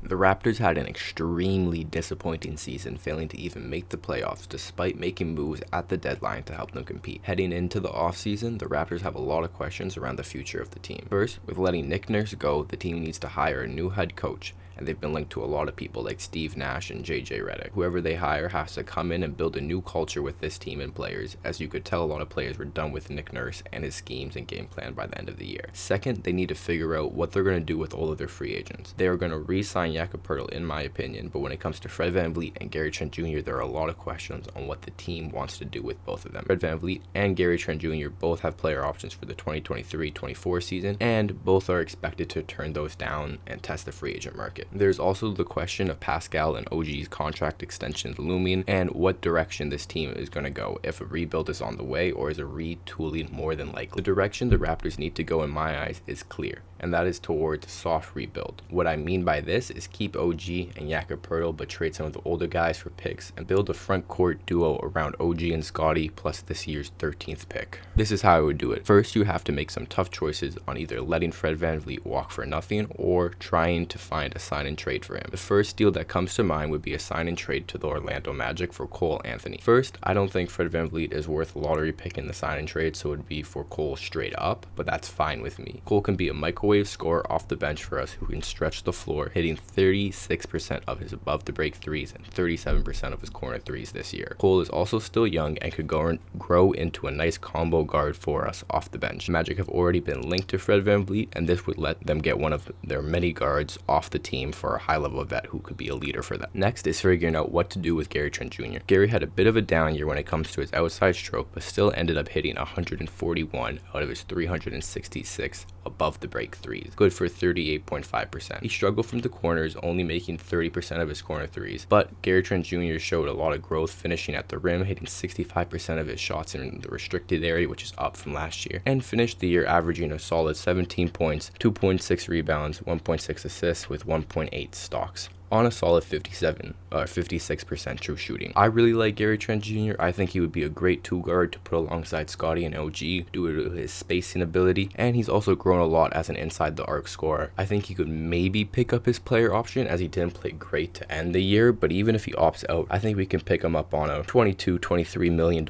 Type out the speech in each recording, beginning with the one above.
The Raptors had an extremely disappointing season, failing to even make the playoffs despite making moves at the deadline to help them compete. Heading into the offseason, the Raptors have a lot of questions around the future of the team. First, with letting Nick Nurse go, the team needs to hire a new head coach, and they've been linked to a lot of people like Steve Nash and JJ Redick. Whoever they hire has to come in and build a new culture with this team and players. As you could tell, a lot of players were done with Nick Nurse and his schemes and game plan by the end of the year. Second, they need to figure out what they're going to do with all of their free agents. They are going to re-sign Jakob Poeltl, in my opinion, but when it comes to Fred VanVleet and Gary Trent Jr., there are a lot of questions on what the team wants to do with both of them. Fred VanVleet and Gary Trent Jr. both have player options for the 2023-24 season, and both are expected to turn those down and test the free agent market. There's also the question of Pascal and OG's contract extensions looming and what direction this team is going to go, if a rebuild is on the way or is a retooling more than likely. The direction the Raptors need to go, in my eyes, is clear, and that is towards soft rebuild. What I mean by this is keep OG and Jakob Poeltl, but trade some of the older guys for picks and build a front court duo around OG and Scottie plus this year's 13th pick. This is how I would do it. First, you have to make some tough choices on either letting Fred VanVleet walk for nothing or trying to find a sign and trade for him. The first deal that comes to mind would be a sign and trade to the Orlando Magic for Cole Anthony. First, I don't think Fred VanVleet is worth a lottery pick in the sign and trade, so it would be for Cole straight up, but that's fine with me. Cole can be a microwave scorer off the bench for us who can stretch the floor, hitting 36% of his above the break threes and 37% of his corner threes this year. Cole is also still young and could grow into a nice combo guard for us off the bench. Magic have already been linked to Fred VanVleet, and this would let them get one of their many guards off the team for a high-level vet who could be a leader for them. Next is figuring out what to do with Gary Trent Jr. Gary had a bit of a down year when it comes to his outside stroke, but still ended up hitting 141 out of his 366 above the break threes, good for 38.5%. He struggled from the corners, only making 30% of his corner threes, but Gary Trent Jr. showed a lot of growth, finishing at the rim, hitting 65% of his shots in the restricted area, which is up from last year, and finished the year averaging a solid 17 points, 2.6 rebounds, 1.6 assists with 1.8 stocks on a solid 56% true shooting. I really like Gary Trent Jr. I think he would be a great two guard to put alongside Scottie and OG due to his spacing ability, and he's also grown a lot as an inside the arc scorer. I think he could maybe pick up his player option, as he didn't play great to end the year, but even if he opts out, I think we can pick him up on a $23 million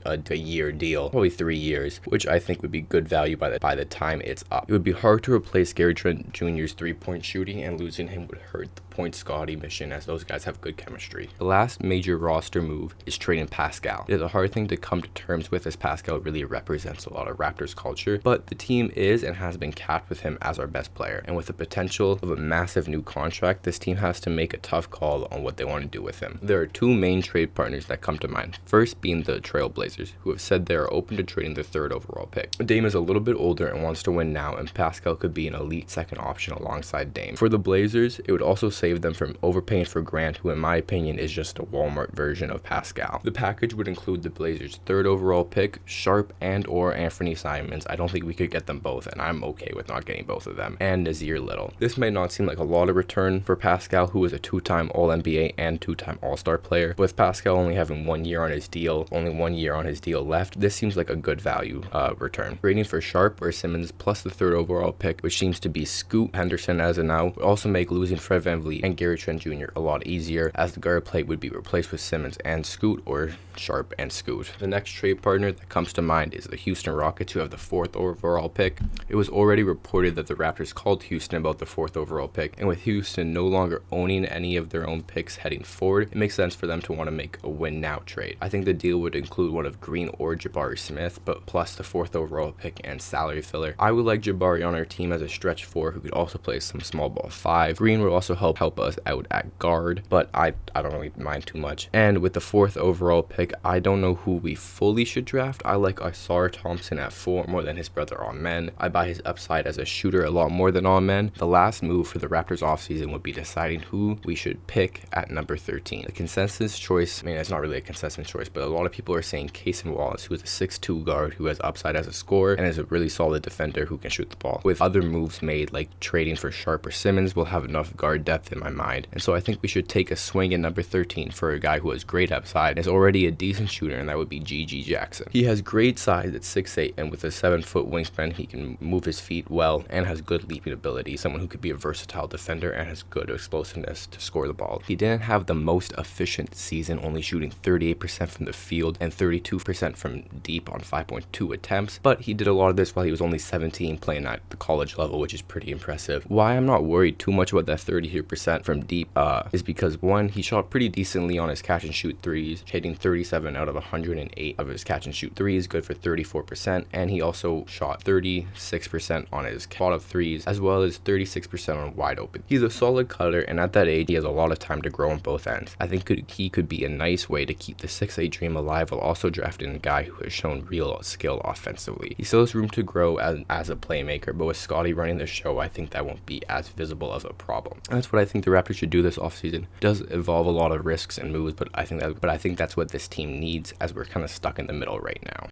a year deal, probably 3 years, which I think would be good value by the time it's up. It would be hard to replace Gary Trent Jr.'s three-point shooting, and losing him would hurt the point Scottie mission, as those guys have good chemistry. The last major roster move is trading Pascal. It is a hard thing to come to terms with, as Pascal really represents a lot of Raptors culture, but the team is and has been capped with him as our best player, and with the potential of a massive new contract, this team has to make a tough call on what they want to do with him. There are two main trade partners that come to mind, first being the Trailblazers, who have said they are open to trading their 3rd overall pick. Dame is a little bit older and wants to win now, and Pascal could be an elite second option alongside Dame. For the Blazers, it would also save them from overpaying for Grant, who in my opinion is just a Walmart version of Pascal. The package would include the Blazers' 3rd overall pick, Sharp and or Anthony Simons. I don't think we could get them both, and I'm okay with not getting both of them, and Nazir Little. This might not seem like a lot of return for Pascal, who is a 2-time All-NBA and 2-time All-Star player, but with Pascal only having 1 year on his deal, only 1 year on his deal left, this seems like a good value return. Trading for Sharp or Simmons plus the 3rd overall pick, which seems to be Scoot Henderson as of now, would also make losing Fred VanVleet and Gary Trent Jr. a lot easier, as the guard plate would be replaced with Simmons and Scoot, or Sharp and Scoot. The next trade partner that comes to mind is the Houston Rockets, who have the 4th overall pick. It was already reported that the Raptors called Houston about the 4th overall pick, and with Houston no longer owning any of their own picks heading forward, it makes sense for them to want to make a win now trade. I think the deal would include one of Green or Jabari Smith, but plus the 4th overall pick and salary filler. I would like Jabari on our team as a stretch 4 who could also play some small ball 5. Green will also help us out at guard, but I don't really mind too much. And with the 4th overall pick, I don't know who we fully should draft. I like Isar Thompson at 4 more than his brother Amen. I buy his upside as a shooter a lot more than Amen. The last move for the Raptors offseason would be deciding who we should pick at number 13. The consensus choice, I mean, it's not really a consensus choice, but a lot of people are saying Cason Wallace, who is a 6'2 guard who has upside as a scorer and is a really solid defender who can shoot the ball. With other moves made, like trading for Sharp or Simmons, we'll have enough guard depth in my mind. And so I think we should take a swing at number 13 for a guy who has great upside, is already a decent shooter, and that would be G.G. Jackson. He has great size at 6'8", and with a 7-foot wingspan, he can move his feet well and has good leaping ability. Someone who could be a versatile defender and has good explosiveness to score the ball. He didn't have the most efficient season, only shooting 38% from the field and 32% from deep on 5.2 attempts, but he did a lot of this while he was only 17, playing at the college level, which is pretty impressive. Why I'm not worried too much about that 32% from deep is because, one, he shot pretty decently on his catch and shoot threes, hitting 37 out of 108 of his catch and shoot threes, good for 34%, and he also shot 36% on his spot of threes, as well as 36% on wide open. He's a solid cutter, and at that age, he has a lot of time to grow on both ends. I think he could be a nice way to keep the 6'8" dream alive while also drafting a guy who has shown real skill offensively. He still has room to grow as a playmaker, but with Scottie running the show, I think that won't be as visible of a problem. And that's what I think the Raptors should do this offseason. It does involve a lot of risks and moves, but I think that's what this team needs, as we're kind of stuck in the middle right now.